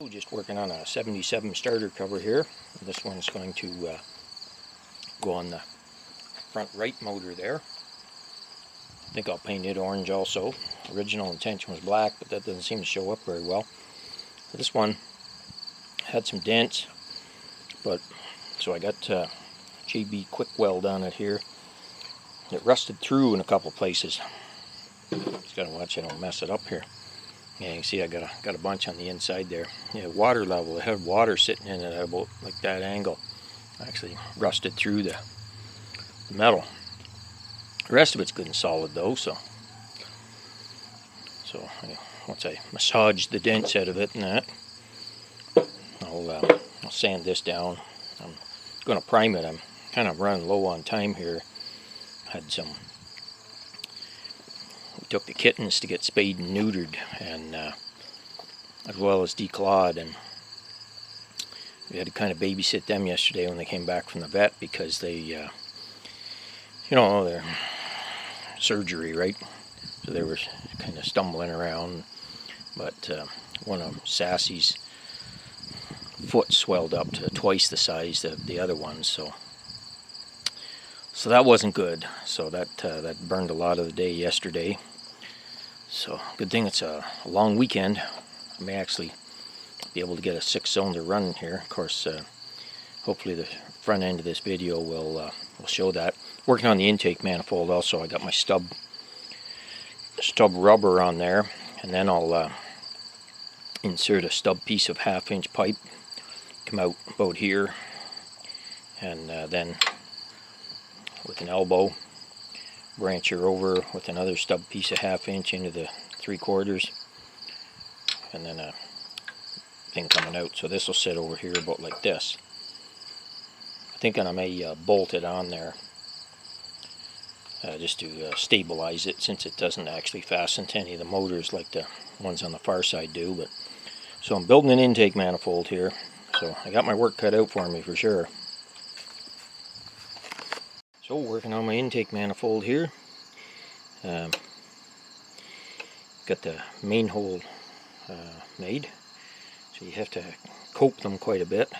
Just working on a 77 starter cover here. This one's going to go on the front right motor there. I think I'll paint it orange also. Original intention was black, but that doesn't seem to show up very well. This one had some dents, but so I got JB quick weld on it here. It rusted through in a couple places. Just gotta watch I don't mess it up here. Yeah, you can see I got a bunch on the inside there. Yeah, water level. It had water sitting in it at about like that angle. Actually rusted through the metal. The rest of it's good and solid though. So once I massage the dents out of it and that, I'll sand this down. I'm going to prime it. I'm kind of running low on time here. We took the kittens to get spayed and neutered, and as well as declawed, and we had to kind of babysit them yesterday when they came back from the vet because they, you know, they're surgery, right? So they were kind of stumbling around, but one of them, Sassy's foot swelled up to twice the size of the other ones, so that wasn't good. So that burned a lot of the day yesterday. So good thing it's a long weekend. I may actually be able to get a 6-cylinder running here. Of course, hopefully the front end of this video will show that. Working on the intake manifold also. I got my stub rubber on there, and then I'll insert a stub piece of 1/2-inch pipe, come out about here, and then with an elbow branch her over with another stub piece of 1/2-inch into the 3/4, and then a thing coming out. So this will sit over here about like this. I'm thinking I may bolt it on there just to stabilize it, since it doesn't actually fasten to any of the motors like the ones on the far side do. But so I'm building an intake manifold here, so I got my work cut out for me for sure. So working on my intake manifold here. Got the main hole made, so you have to cope them quite a bit.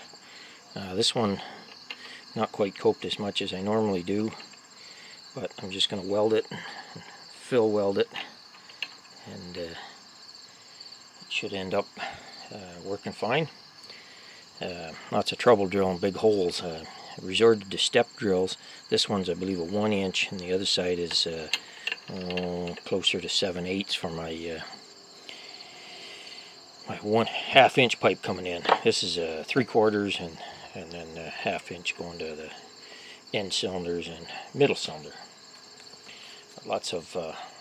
This one not quite coped as much as I normally do, but I'm just going to weld it, fill weld it, and it should end up working fine. Lots of trouble drilling big holes. I resorted to step drills. This one's, I believe, a 1-inch, and the other side is closer to 7/8 for my my 1/2-inch pipe coming in. This is a 3/4 and then a 1/2-inch going to the end cylinders and middle cylinder. Lots of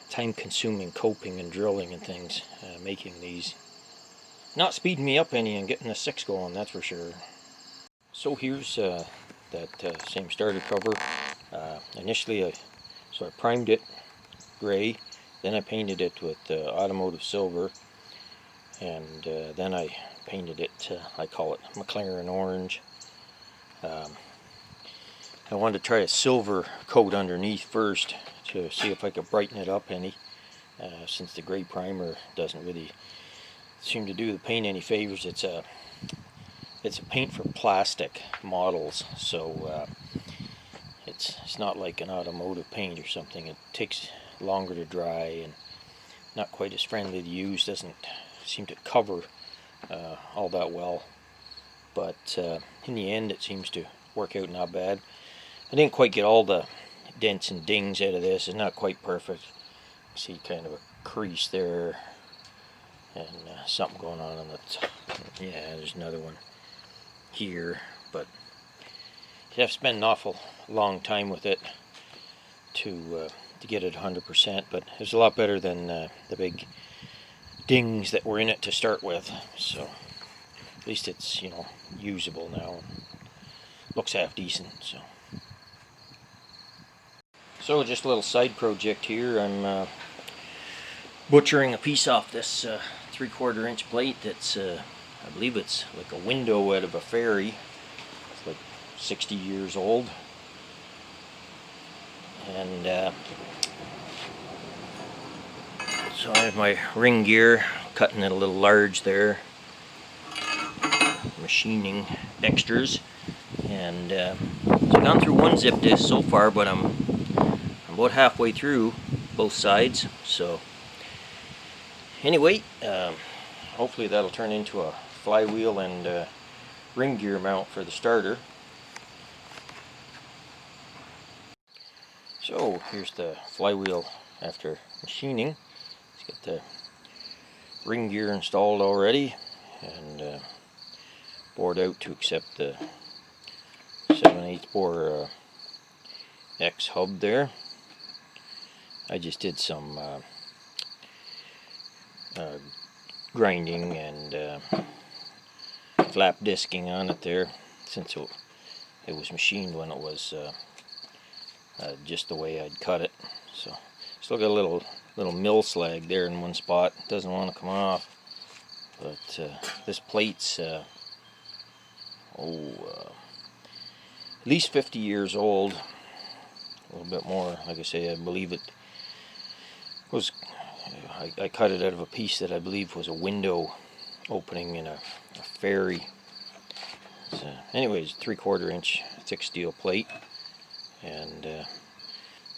time-consuming coping and drilling and things making these. Not speeding me up any and getting the 6 going, that's for sure. So here's that same starter cover. Initially I primed it gray, then I painted it with automotive silver, and then I painted it, I call it McLaren orange. I wanted to try a silver coat underneath first to see if I could brighten it up any, since the gray primer doesn't really seem to do the paint any favors. It's a paint for plastic models, so it's not like an automotive paint or something. It takes longer to dry and not quite as friendly to use. Doesn't seem to cover all that well, but in the end it seems to work out not bad. I didn't quite get all the dents and dings out of this. It's not quite perfect. You see kind of a crease there, and something going on the top. Yeah, there's another one here, but you have to spend an awful long time with it to get it 100%, but it's a lot better than the big dings that were in it to start with. So at least it's, you know, usable now. Looks half decent. So just a little side project here. I'm butchering a piece off this 3/4-inch plate that's I believe it's like a window out of a ferry. It's like 60 years old, and so I have my ring gear, cutting it a little large there. machining extras, and so I've gone through one zip disc so far, but I'm about halfway through both sides. So anyway, hopefully that'll turn into a flywheel and ring gear mount for the starter. So here's the flywheel after machining. It's got the ring gear installed already and bored out to accept the 7/8 bore X hub there. I just did some grinding and flap disking on it there, since it was machined when it was just the way I'd cut it. So still got a little mill slag there in one spot. Doesn't want to come off, but this plate's at least 50 years old, a little bit more. Like I say, I believe it was, I cut it out of a piece that I believe was a window opening in a ferry. So anyways, 3/4 inch thick steel plate, and it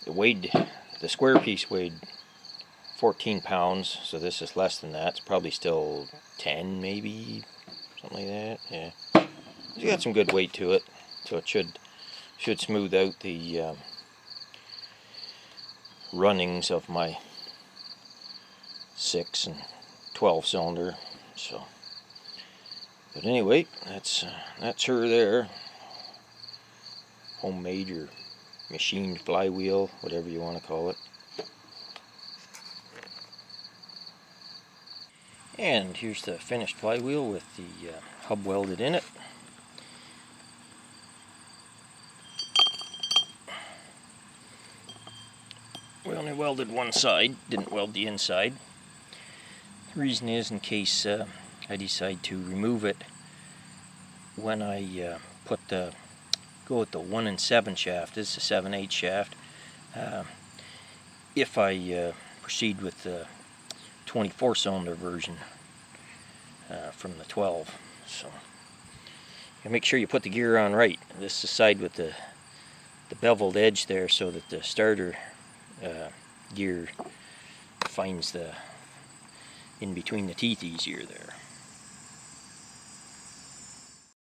weighed, the square piece weighed 14 pounds, so this is less than that. It's probably still 10, maybe, something like that. Yeah, it's got some good weight to it, so it should smooth out the runnings of my 6 and 12 cylinder. So, but anyway, that's her there. Homemade or machined flywheel, whatever you want to call it. And here's the finished flywheel with the hub welded in it. We only welded one side, didn't weld the inside. The reason is in case I decide to remove it when I go with the 1 7 shaft. This is a 7/8 shaft. If I proceed with the 24 cylinder version from the 12. So you make sure you put the gear on right. This is the side with the beveled edge there, so that the starter gear finds the in between the teeth easier there.